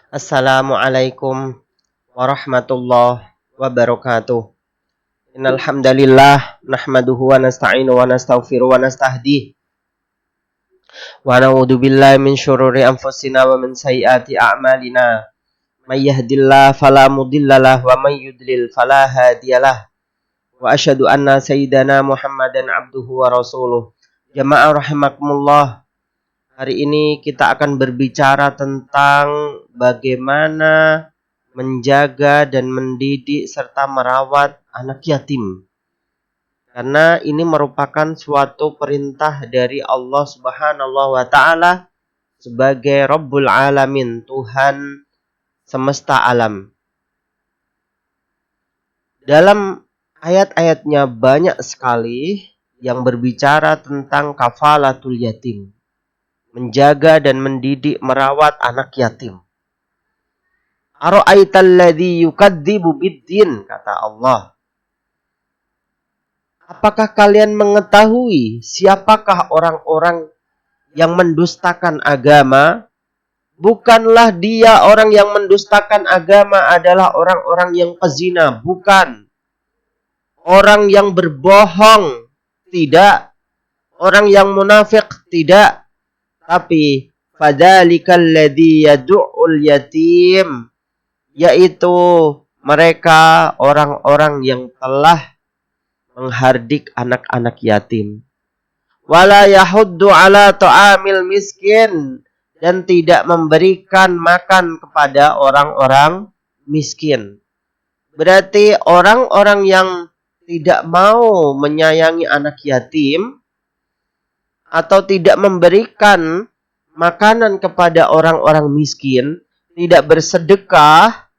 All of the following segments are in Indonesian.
Assalamualaikum warahmatullahi wabarakatuh. Innal hamdalillah nahmaduhu wa nasta'inu wa nastaghfiru wa nastahdi wa na'udzu billahi min syururi anfusina wa min sayyiati a'malina. May yahdihillahu fala mudhillalah wa may yudlil fala hadiyalah. Wa asyhadu anna sayyidana Muhammadan abduhu wa rasuluh. Jamaah rahimakumullah. Hari ini kita akan berbicara tentang bagaimana menjaga dan mendidik serta merawat anak yatim. Karena ini merupakan suatu perintah dari Allah Subhanahu wa taala sebagai Rabbul Alamin, Tuhan semesta alam. Dalam ayat-ayatnya banyak sekali yang berbicara tentang kafalatul yatim. Menjaga dan mendidik merawat anak yatim. Ara'aital ladzi yukadzibu biddin, kata Allah. Apakah kalian mengetahui siapakah orang-orang yang mendustakan agama? Bukanlah dia orang yang mendustakan agama adalah orang-orang yang pezina, bukan. Orang yang berbohong, tidak. Orang yang munafik, tidak. Tapi fadzalikal ladzi yad'ul yatim, yaitu mereka orang-orang yang telah menghardik anak-anak yatim. Wala yahuddu ala ta'amil miskin, dan tidak memberikan makan kepada orang-orang miskin. Berarti orang-orang yang tidak mau menyayangi anak yatim atau tidak memberikan makanan kepada orang-orang miskin, tidak bersedekah,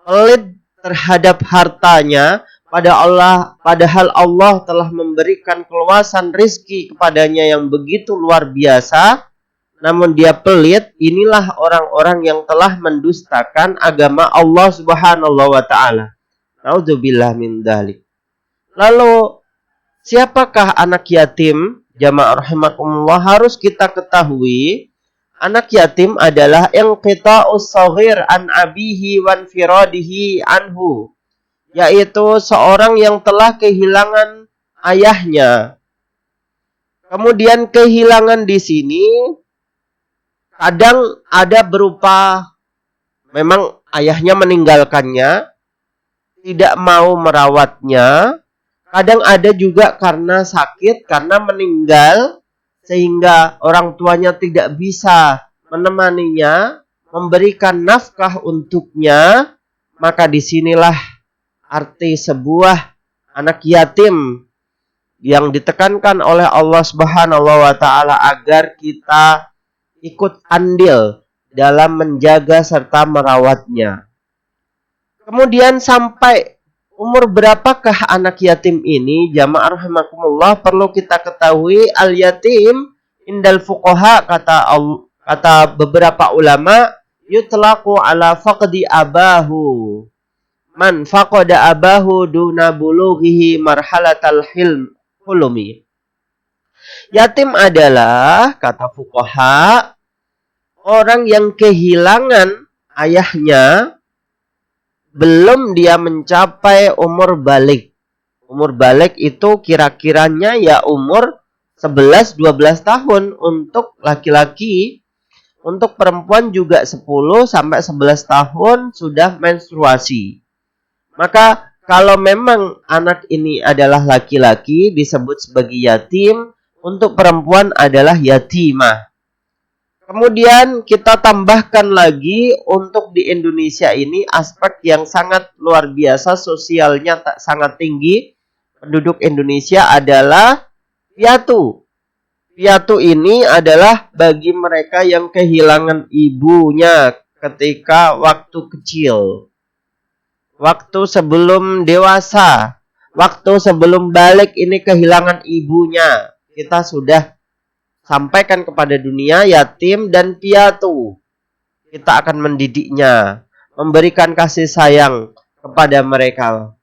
pelit terhadap hartanya, padahal Allah telah memberikan keluasan rizki kepadanya yang begitu luar biasa, namun dia pelit, inilah orang-orang yang telah mendustakan agama Allah Subhanahu wa taala. Naudzubillah min dzalik. Lalu siapakah anak yatim? Jamaah rahimakumullah, harus kita ketahui anak yatim adalah inqita'us shaghir an abihi wan firadihi anhu, yaitu seorang yang telah kehilangan ayahnya. Kemudian kehilangan di sini kadang ada berupa memang ayahnya meninggalkannya, tidak mau merawatnya. Kadang ada juga karena sakit, karena meninggal, sehingga orang tuanya tidak bisa menemaninya, memberikan nafkah untuknya. Maka disinilah arti sebuah anak yatim yang ditekankan oleh Allah Subhanahu wa taala agar kita ikut andil dalam menjaga serta merawatnya. Kemudian sampai umur berapakah anak yatim ini? Jamaah rahimakumullah, perlu kita ketahui al-yatim indal fuqaha, kata beberapa ulama, yutlaqu ala faqdi abahu. Man faqada abahu duna bulughihi marhalatal hulumi. Yatim adalah, kata fuqaha, orang yang kehilangan ayahnya belum dia mencapai umur balik. Umur balik itu kira-kiranya ya umur 11-12 tahun untuk laki-laki. Untuk perempuan juga 10-11 tahun sudah menstruasi. Maka kalau memang anak ini adalah laki-laki disebut sebagai yatim, untuk perempuan adalah yatimah. Kemudian kita tambahkan lagi untuk di Indonesia ini aspek yang sangat luar biasa, sosialnya sangat tinggi. Penduduk Indonesia adalah piatu. Piatu ini adalah bagi mereka yang kehilangan ibunya ketika waktu kecil. Waktu sebelum dewasa. Waktu sebelum balik ini kehilangan ibunya. Kita sudah sampaikan kepada dunia yatim dan piatu. Kita akan mendidiknya, memberikan kasih sayang kepada mereka.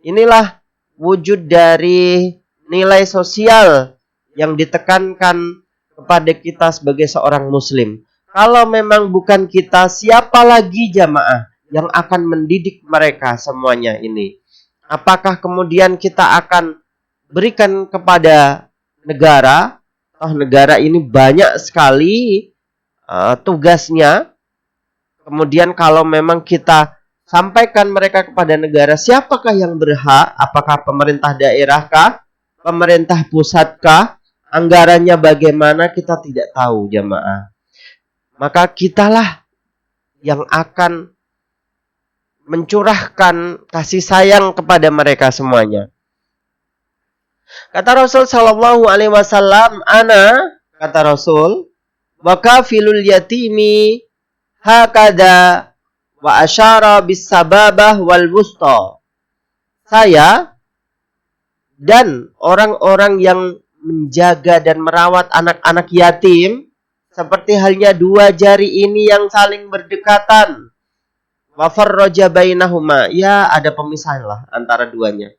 Inilah wujud dari nilai sosial yang ditekankan kepada kita sebagai seorang muslim. Kalau memang bukan kita, siapa lagi jamaah yang akan mendidik mereka semuanya ini? Apakah kemudian kita akan berikan kepada negara? Oh, negara ini banyak sekali tugasnya. Kemudian kalau memang kita sampaikan mereka kepada negara, siapakah yang berhak? Apakah pemerintah daerah kah? Pemerintah pusat kah? Anggarannya bagaimana? Kita tidak tahu jamaah. Maka kitalah yang akan mencurahkan kasih sayang kepada mereka semuanya. Kata Rasul sallallahu alaihi wasallam, ana, kata Rasul, wa kafilul yatimi hakada wa asyara bis sababah wal wusta. Saya dan orang-orang yang menjaga dan merawat anak-anak yatim seperti halnya dua jari ini yang saling berdekatan. Wa farraja bainahuma, ya ada pemisahan lah antara duanya.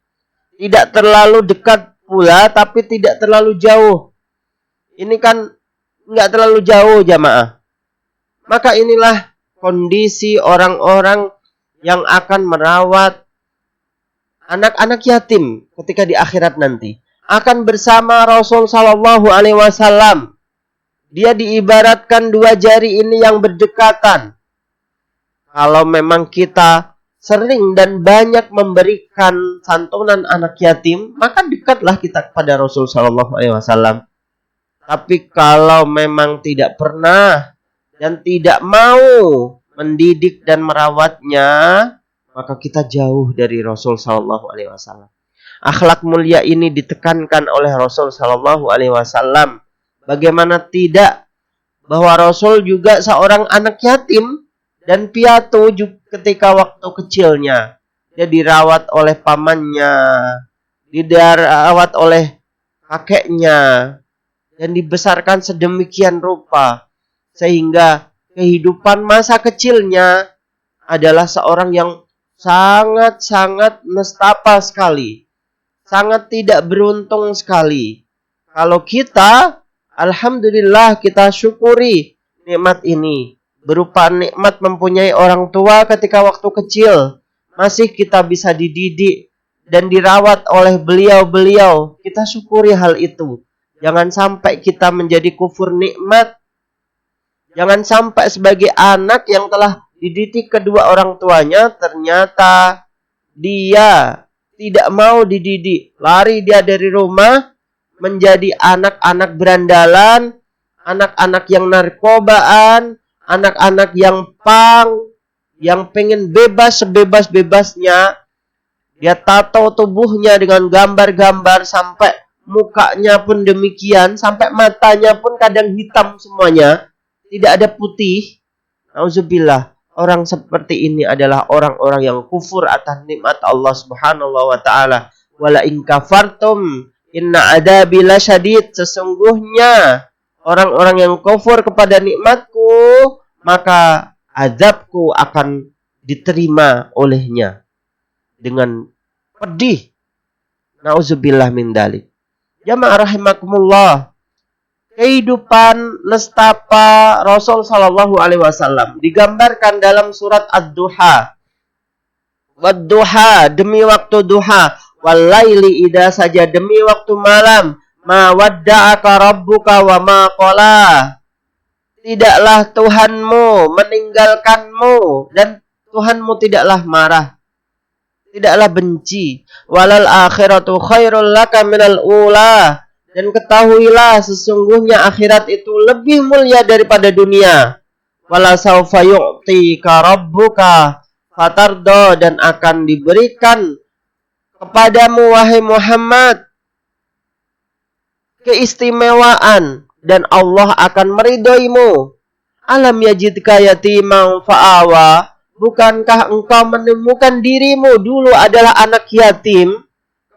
Tidak terlalu dekat pula, tapi tidak terlalu jauh. Ini kan nggak terlalu jauh jamaah. Maka inilah kondisi orang-orang yang akan merawat anak-anak yatim ketika di akhirat nanti. Akan bersama Rasul sallallahu alaihi wasallam. Dia diibaratkan dua jari ini yang berdekatan. Kalau memang kita sering dan banyak memberikan santunan anak yatim, maka dekatlah kita kepada Rasul sallallahu alaihi wasallam. Tapi kalau memang tidak pernah dan tidak mau mendidik dan merawatnya, maka kita jauh dari Rasul sallallahu alaihi wasallam. Akhlak mulia ini ditekankan oleh Rasul sallallahu alaihi wasallam. Bagaimana tidak bahwa Rasul juga seorang anak yatim dan piatu ketika waktu kecilnya. Dia dirawat oleh pamannya, dirawat oleh kakeknya, dan dibesarkan sedemikian rupa. Sehingga kehidupan masa kecilnya adalah seorang yang sangat-sangat nestapa sekali. Sangat tidak beruntung sekali. Kalau kita, alhamdulillah kita syukuri nikmat ini. Berupa nikmat mempunyai orang tua ketika waktu kecil. Masih kita bisa dididik dan dirawat oleh beliau-beliau. Kita syukuri hal itu. Jangan sampai kita menjadi kufur nikmat. Jangan sampai sebagai anak yang telah dididik kedua orang tuanya, ternyata dia tidak mau dididik. Lari dia dari rumah, menjadi anak-anak berandalan, anak-anak yang narkobaan, anak-anak yang pang, yang pengen bebas sebebas-bebasnya. Dia tato tubuhnya dengan gambar-gambar sampai mukanya pun demikian, sampai matanya pun kadang hitam semuanya, tidak ada putih. Nauzubillah, orang seperti ini adalah orang-orang yang kufur atas nikmat Allah Subhanahu wa taala. Wala in kafartum inna adabi lasyadid. Sesungguhnya orang-orang yang kufur kepada nikmatku, maka azabku akan diterima olehnya dengan pedih. Nauzubillah min dzalik. Jamaah rahimakumullah. Kehidupan nestapa Rasul sallallahu alaihi wasallam digambarkan dalam surat Ad-Duha. Wad-duha, demi waktu duha, wal laili idza saja, demi waktu malam, ma wadda'aka rabbuka wa ma qala. Tidaklah Tuhanmu meninggalkanmu dan Tuhanmu tidaklah marah, tidaklah benci. Walal akhiratu khairul laka minal ula. Dan ketahuilah sesungguhnya akhirat itu lebih mulia daripada dunia. Wala saufa yu'tika rabbuka fatardo. Dan akan diberikan kepadamu wahai Muhammad keistimewaan dan Allah akan meridhoimu. Alam yajidka yatimam fa'awa. Bukankah engkau menemukan dirimu dulu adalah anak yatim,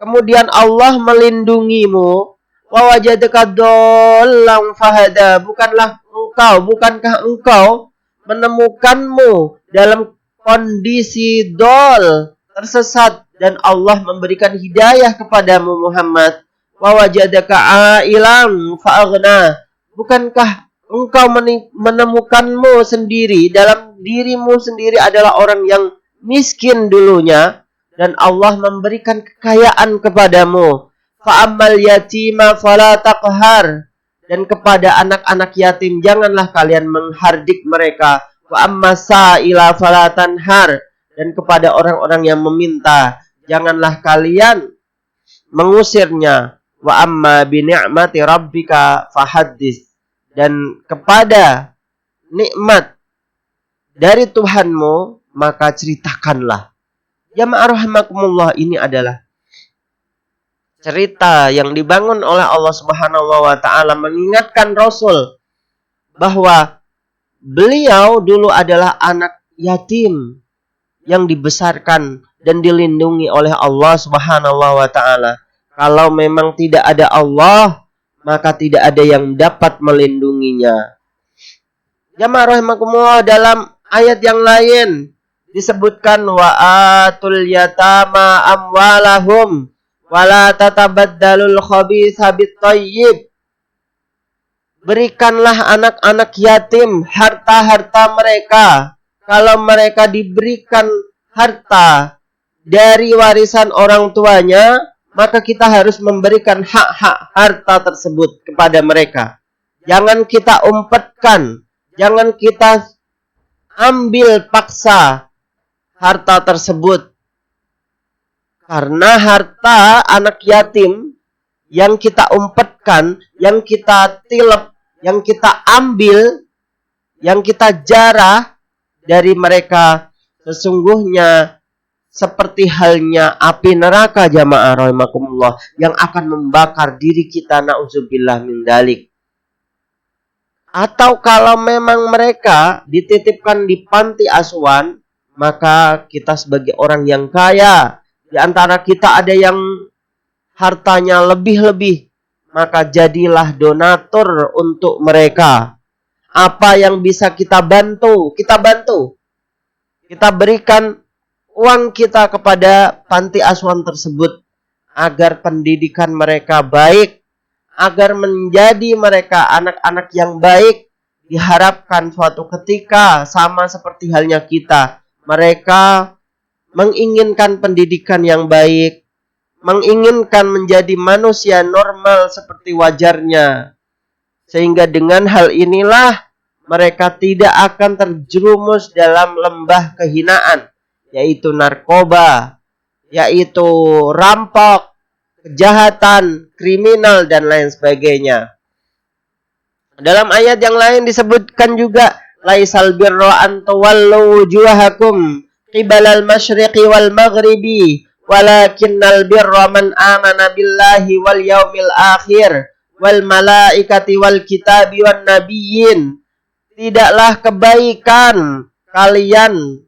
kemudian Allah melindungimu? Wa wajadaka dhallan fahada. Bukankah engkau menemukanmu dalam kondisi dol, tersesat, dan Allah memberikan hidayah kepadamu Muhammad. Wa wajadaka ailan fa'aghna. Bukankah engkau menemukanmu sendiri, dalam dirimu sendiri adalah orang yang miskin dulunya, dan Allah memberikan kekayaan kepadamu. Fa'ammal yatima fala taqhar. Dan kepada anak-anak yatim janganlah kalian menghardik mereka. Wa'amma sa'ila fala tanhar. Dan kepada orang-orang yang meminta janganlah kalian mengusirnya. Wa'amma bini'mati rabbika fahaddits. Dan kepada nikmat dari Tuhanmu maka ceritakanlah. Jamaah rahimakumullah, ini adalah cerita yang dibangun oleh Allah Subhanahu wa taala mengingatkan Rasul bahwa beliau dulu adalah anak yatim yang dibesarkan dan dilindungi oleh Allah Subhanahu wa taala. Kalau memang tidak ada Allah, maka tidak ada yang dapat melindunginya. Jamaah rahimakumullah, dalam ayat yang lain disebutkan wa atul yatama amwalahum wala tatabaddalul khabitha bit-thayyib. Berikanlah anak-anak yatim harta-harta mereka. Kalau mereka diberikan harta dari warisan orang tuanya, maka kita harus memberikan hak-hak harta tersebut kepada mereka. Jangan kita umpetkan, jangan kita ambil paksa harta tersebut. Karena harta anak yatim yang kita umpetkan, yang kita tilep, yang kita ambil, yang kita jarah dari mereka, sesungguhnya seperti halnya api neraka, jamaah rahimakumullah, yang akan membakar diri kita, na'udzubillah min dzalik. Atau kalau memang mereka dititipkan di panti asuhan, maka kita sebagai orang yang kaya, di antara kita ada yang hartanya lebih-lebih, maka jadilah donatur untuk mereka. Apa yang bisa kita bantu, kita bantu. Kita berikan uang kita kepada panti asuhan tersebut agar pendidikan mereka baik, agar menjadi mereka anak-anak yang baik. Diharapkan suatu ketika sama seperti halnya kita, mereka menginginkan pendidikan yang baik, menginginkan menjadi manusia normal seperti wajarnya. Sehingga dengan hal inilah mereka tidak akan terjerumus dalam lembah kehinaan, yaitu narkoba, yaitu rampok, kejahatan, kriminal, dan lain sebagainya. Dalam ayat yang lain disebutkan juga, laisal birra an tuwallu wujuhakum qibalal masyriqi wal maghribi walakinnal birra man amana billahi wal yaumil akhir wal malaikati wal kitabi wan nabiyyin. Tidaklah kebaikan kalian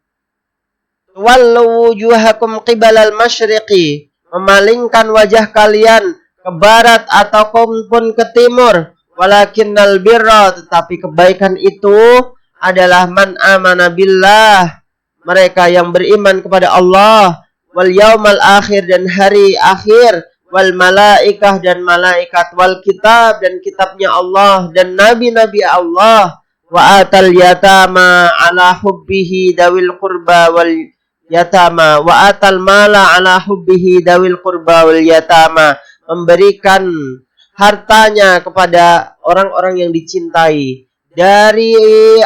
tuwallu wujuhakum qibalal masyriqi, memalingkan wajah kalian ke barat ataupun ke timur, walakinnal birra, tetapi kebaikan itu adalah man amana billah, mereka yang beriman kepada Allah, wal yaumal akhir, dan hari akhir, wal malaikah, dan malaikat, wal kitab, dan kitabnya Allah, dan nabi-nabi Allah, wa atal yatama ala hubbihi dawil qurba wal yatama, wa atal mala ala hubbihi dawil qurba wal yatama, memberikan hartanya kepada orang-orang yang dicintai dari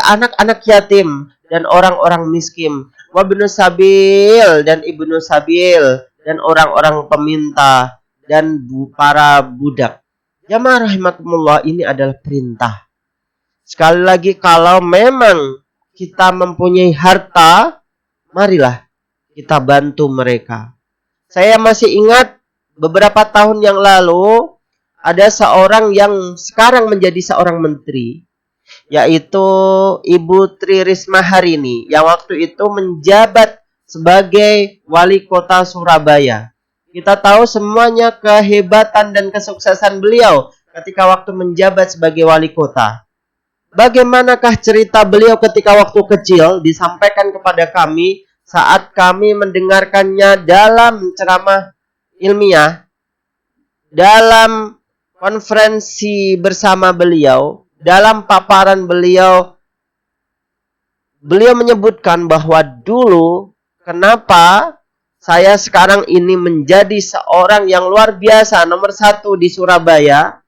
anak-anak yatim dan orang-orang miskin, wabnu sabil, dan ibnu sabil, dan orang-orang peminta, dan para budak. Jamaah rahimakumullah, ini adalah perintah. Sekali lagi, kalau memang kita mempunyai harta, marilah kita bantu mereka. Saya masih ingat beberapa tahun yang lalu, ada seorang yang sekarang menjadi seorang menteri, yaitu Ibu Tri Risma Harini, yang waktu itu menjabat sebagai wali kota Surabaya. Kita tahu semuanya kehebatan dan kesuksesan beliau ketika waktu menjabat sebagai wali kota. Bagaimanakah cerita beliau ketika waktu kecil disampaikan kepada kami saat kami mendengarkannya dalam ceramah ilmiah, dalam konferensi bersama beliau. dalam paparan beliau menyebutkan bahwa dulu kenapa saya sekarang ini menjadi seorang yang luar biasa, nomor 1 di Surabaya,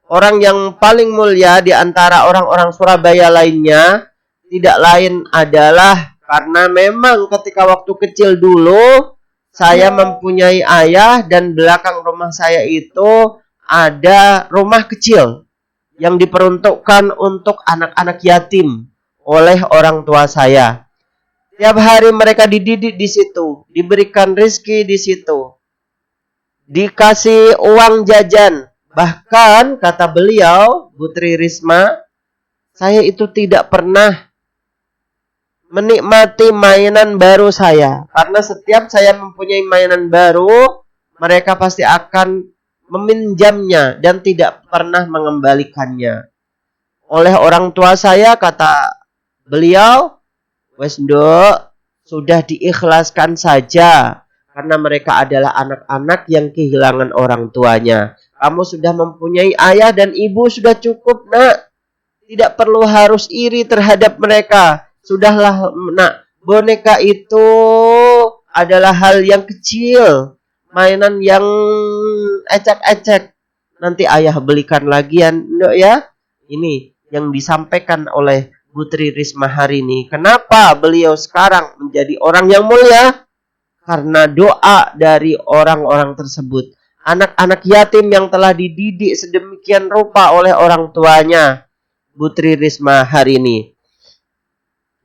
orang yang paling mulia di antara orang-orang Surabaya lainnya, tidak lain adalah karena memang ketika waktu kecil dulu, saya mempunyai ayah dan belakang rumah saya itu ada rumah kecil yang diperuntukkan untuk anak-anak yatim oleh orang tua saya. Tiap hari mereka dididik di situ, diberikan rezeki di situ, dikasih uang jajan. Bahkan kata beliau, Bu Tri Risma, saya itu tidak pernah menikmati mainan baru saya. Karena setiap saya mempunyai mainan baru, mereka pasti akan meminjamnya dan tidak pernah mengembalikannya. Oleh orang tua saya, kata beliau, wes nduk, sudah diikhlaskan saja. Karena mereka adalah anak-anak yang kehilangan orang tuanya. Kamu sudah mempunyai ayah dan ibu, sudah cukup, nak. Tidak perlu harus iri terhadap mereka. Sudahlah, nak. Boneka itu adalah hal yang kecil. Mainan yang ecek-ecek. Nanti ayah belikan lagi ya. Ini yang disampaikan oleh Bu Tri Risma hari ini. Kenapa beliau sekarang menjadi orang yang mulia? Karena doa dari orang-orang tersebut. Anak-anak yatim yang telah dididik sedemikian rupa oleh orang tuanya. Bu Tri Risma hari ini.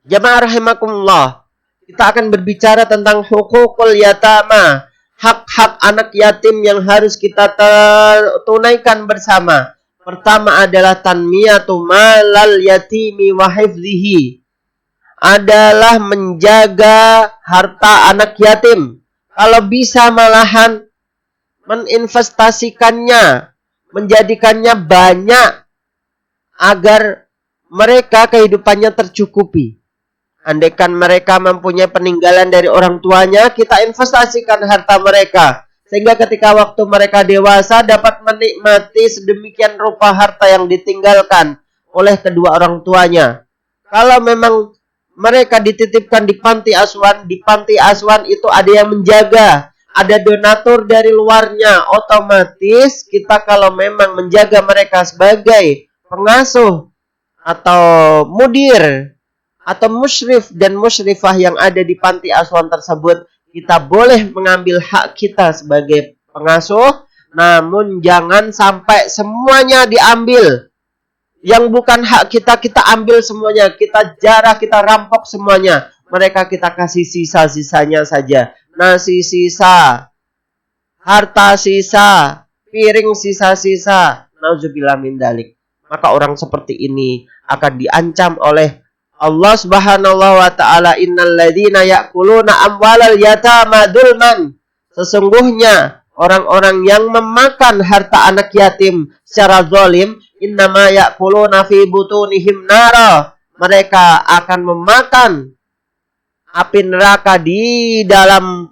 Jamaah rahimakumullah. Kita akan berbicara tentang hukukul yatama. Hak-hak anak yatim yang harus kita tunaikan bersama. Pertama adalah tanmiyatu malal yatimi wa hifzihi. Adalah menjaga harta anak yatim. Kalau bisa malahan meninvestasikannya, menjadikannya banyak agar mereka kehidupannya tercukupi. Andaikan mereka mempunyai peninggalan dari orang tuanya, kita investasikan harta mereka. Sehingga ketika waktu mereka dewasa dapat menikmati sedemikian rupa harta yang ditinggalkan oleh kedua orang tuanya. Kalau memang mereka dititipkan di panti asuhan itu ada yang menjaga. Ada donatur dari luarnya. Otomatis kita kalau memang menjaga mereka sebagai pengasuh atau mudir atau musyrif dan musyrifah yang ada di panti asuhan tersebut, kita boleh mengambil hak kita sebagai pengasuh, namun jangan sampai semuanya diambil. Yang bukan hak kita, kita ambil semuanya, kita jarah, kita rampok semuanya. Mereka kita kasih sisa-sisanya saja. Nasi sisa, harta sisa, piring sisa-sisa. Nauzubillah min dzalik. Maka orang seperti ini akan diancam oleh Allah Subhanahu wa taala, innal ladzina ya'kuluna amwalal yatama dzulman. Sesungguhnya orang-orang yang memakan harta anak yatim secara zalim, innama ya'kuluna fi butunihim nara. Mereka akan memakan api neraka di dalam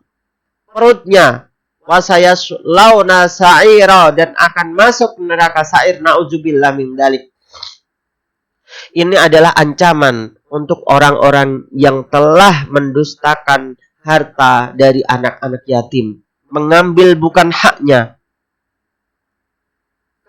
perutnya. Wasayaslauna sa'ira, dan akan masuk neraka sa'ir. Nauzubillah min dzalik. Ini adalah ancaman untuk orang-orang yang telah mendustakan harta dari anak-anak yatim. Mengambil bukan haknya.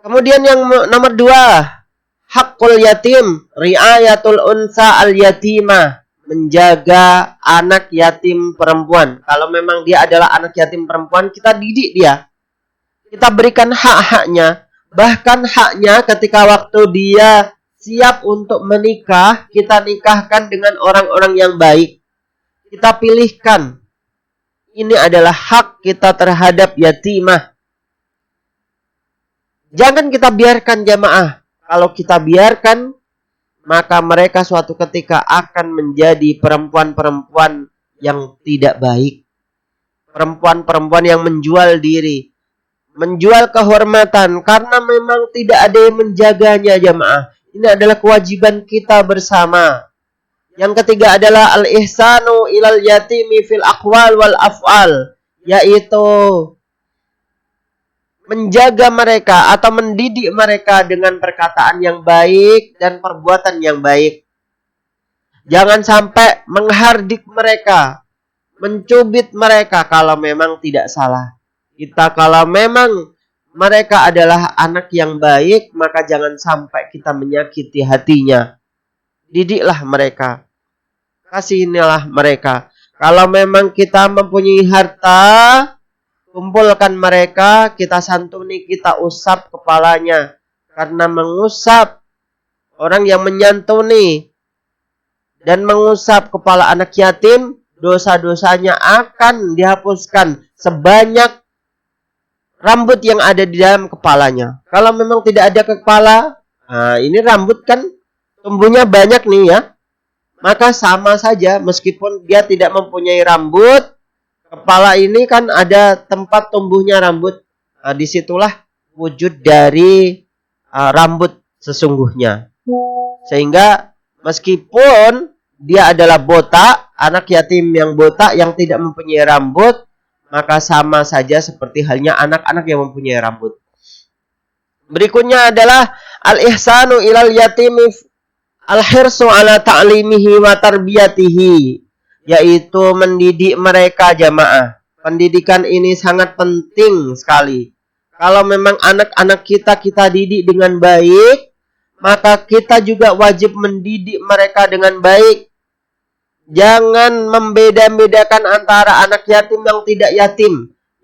Kemudian yang nomor 2. Hakul yatim. Ri'ayatul unsa al-yatimah. Menjaga anak yatim perempuan. Kalau memang dia adalah anak yatim perempuan, kita didik dia. Kita berikan hak-haknya. Bahkan haknya ketika waktu dia siap untuk menikah, kita nikahkan dengan orang-orang yang baik. Kita pilihkan. Ini adalah hak kita terhadap yatimah. Jangan kita biarkan jamaah. Kalau kita biarkan, maka mereka suatu ketika akan menjadi perempuan-perempuan yang tidak baik. Perempuan-perempuan yang menjual diri. Menjual kehormatan. Karena memang tidak ada yang menjaganya jamaah. Ini adalah kewajiban kita bersama. Yang ketiga adalah al-ihsanu ilal yatimi fil aqwal wal af'al. Yaitu menjaga mereka atau mendidik mereka dengan perkataan yang baik dan perbuatan yang baik. Jangan sampai menghardik mereka, mencubit mereka kalau memang tidak salah. Kalau memang mereka adalah anak yang baik, maka jangan sampai kita menyakiti hatinya. Didiklah mereka, kasihinilah mereka. Kalau memang kita mempunyai harta, kumpulkan mereka, kita santuni, kita usap kepalanya. Karena mengusap, orang yang menyantuni dan mengusap kepala anak yatim, dosa-dosanya akan dihapuskan sebanyak rambut yang ada di dalam kepalanya. Kalau memang tidak ada kepala, ini rambut kan tumbuhnya banyak nih ya. Maka sama saja, meskipun dia tidak mempunyai rambut, kepala ini kan ada tempat tumbuhnya rambut. Disitulah wujud dari rambut sesungguhnya. Sehingga meskipun dia adalah botak, anak yatim yang botak yang tidak mempunyai rambut, maka sama saja seperti halnya anak-anak yang mempunyai rambut. Berikutnya adalah al-ihsanu ilal yatimi al-hirsu ala ta'limihi wa tarbiyatihi, yaitu mendidik mereka jamaah. Pendidikan ini sangat penting sekali. Kalau memang anak-anak kita didik dengan baik, maka kita juga wajib mendidik mereka dengan baik. Jangan membeda-bedakan antara anak yatim yang tidak yatim.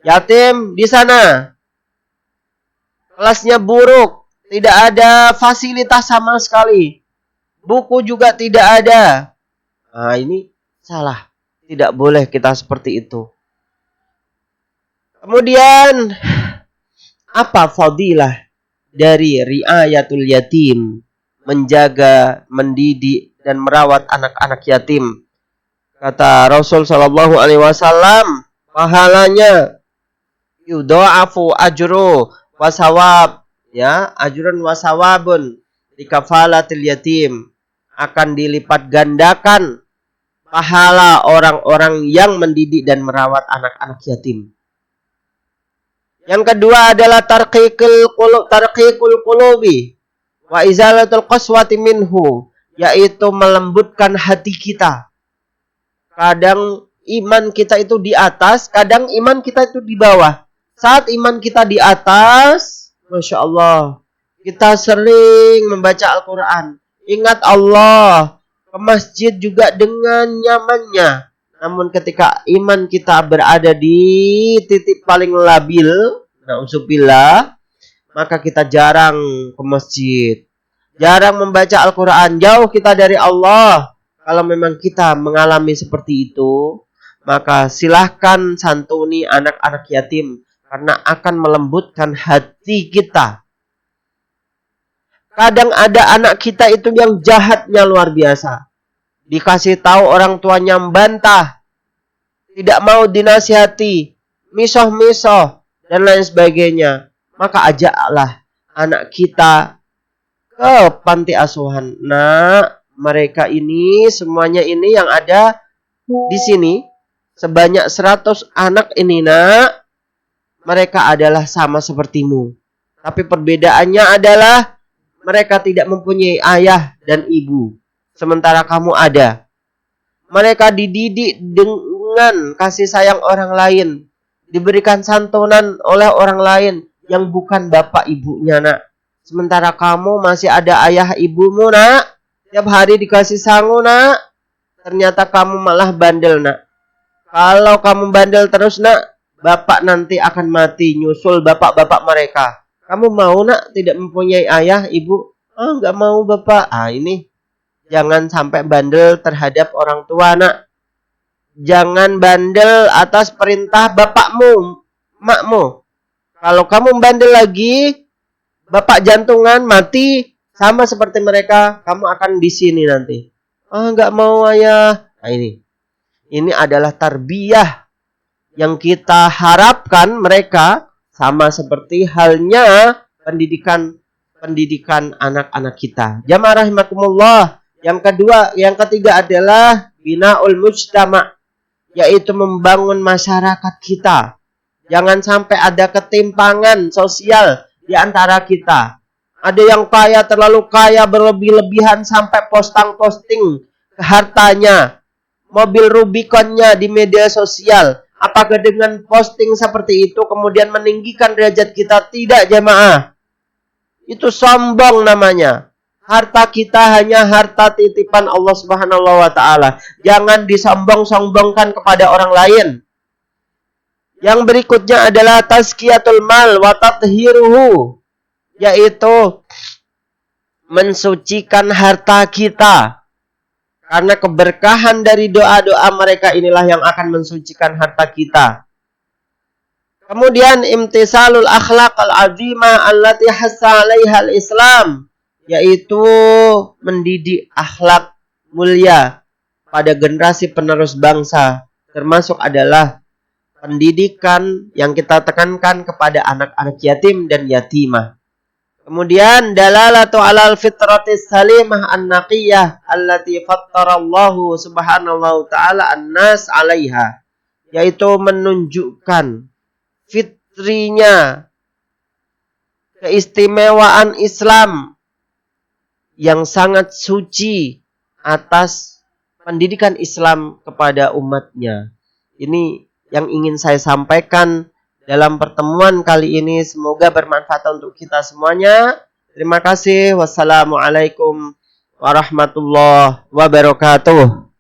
Yatim di sana, kelasnya buruk, tidak ada fasilitas sama sekali. Buku juga tidak ada. Ini salah. Tidak boleh kita seperti itu. Kemudian, apa fadilah dari riayatul yatim? Menjaga, mendidik, dan merawat anak-anak yatim. Kata Rasul Shallallahu Alaihi Wasallam, pahalanya yudha'afu ajru wasawab, ya, ajrun wasawabun di kafalatil yatim, akan dilipat gandakan pahala orang-orang yang mendidik dan merawat anak-anak yatim. Yang kedua adalah tarqiqul qulubi wa izalatul qaswati minhu, yaitu melembutkan hati kita. Kadang iman kita itu di atas, kadang iman kita itu di bawah. Saat iman kita di atas, Masya Allah, kita sering membaca Al-Quran, ingat Allah, ke masjid juga dengan nyamannya. Namun ketika iman kita berada di titik paling labil, na'udzubillah, maka kita jarang ke masjid, jarang membaca Al-Quran, jauh kita dari Allah. Kalau memang kita mengalami seperti itu, maka silahkan santuni anak-anak yatim, karena akan melembutkan hati kita. Kadang ada anak kita itu yang jahatnya luar biasa. Dikasih tahu orang tuanya membantah, tidak mau dinasihati, misoh-misoh, dan lain sebagainya. Maka ajaklah anak kita ke panti asuhan. Nah, mereka ini, semuanya ini yang ada di sini, sebanyak 100 anak ini, nak, mereka adalah sama sepertimu. Tapi perbedaannya adalah mereka tidak mempunyai ayah dan ibu, sementara kamu ada. Mereka dididik dengan kasih sayang orang lain, diberikan santunan oleh orang lain yang bukan bapak ibunya, nak. Sementara kamu masih ada ayah ibumu, nak. Tiap hari dikasih sangu, nak. Ternyata kamu malah bandel, nak. Kalau kamu bandel terus, nak, bapak nanti akan mati nyusul bapak-bapak mereka. Kamu mau, nak, tidak mempunyai ayah, ibu? Enggak mau, bapak. Ini jangan sampai bandel terhadap orang tua, nak. Jangan bandel atas perintah bapakmu, makmu. Kalau kamu bandel lagi, bapak jantungan mati, sama seperti mereka, kamu akan di sini nanti. Enggak mau, ayah. Ini adalah tarbiyah yang kita harapkan mereka sama seperti halnya pendidikan anak-anak kita. Jamaah rahimakumullah. Yang ketiga adalah binaul mujtama', yaitu membangun masyarakat kita. Jangan sampai ada ketimpangan sosial di antara kita. Ada yang kaya, terlalu kaya, berlebih-lebihan sampai posting hartanya, mobil Rubiconnya di media sosial. Apakah dengan posting seperti itu kemudian meninggikan derajat kita? Tidak, jemaah. Itu sombong namanya. Harta kita hanya harta titipan Allah Subhanahu wa taala. Jangan disombong-sombongkan kepada orang lain. Yang berikutnya adalah tazkiyatul mal wa tathiruhu, yaitu mensucikan harta kita. Karena keberkahan dari doa-doa mereka inilah yang akan mensucikan harta kita. Kemudian imtisalul akhlaq al-azimah allati hassa 'alaiha al-Islam, yaitu mendidik akhlak mulia pada generasi penerus bangsa, termasuk adalah pendidikan yang kita tekankan kepada anak-anak yatim dan yatimah. Kemudian dalalatu 'alal fitratis salimah an-naqiyah allati fattarallahu subhanahu wa ta'ala an-nas 'alaiha, yaitu menunjukkan fitrinya keistimewaan Islam yang sangat suci atas pendidikan Islam kepada umatnya. Ini yang ingin saya sampaikan dalam pertemuan kali ini. Semoga bermanfaat untuk kita semuanya. Terima kasih. Wassalamualaikum warahmatullahi wabarakatuh.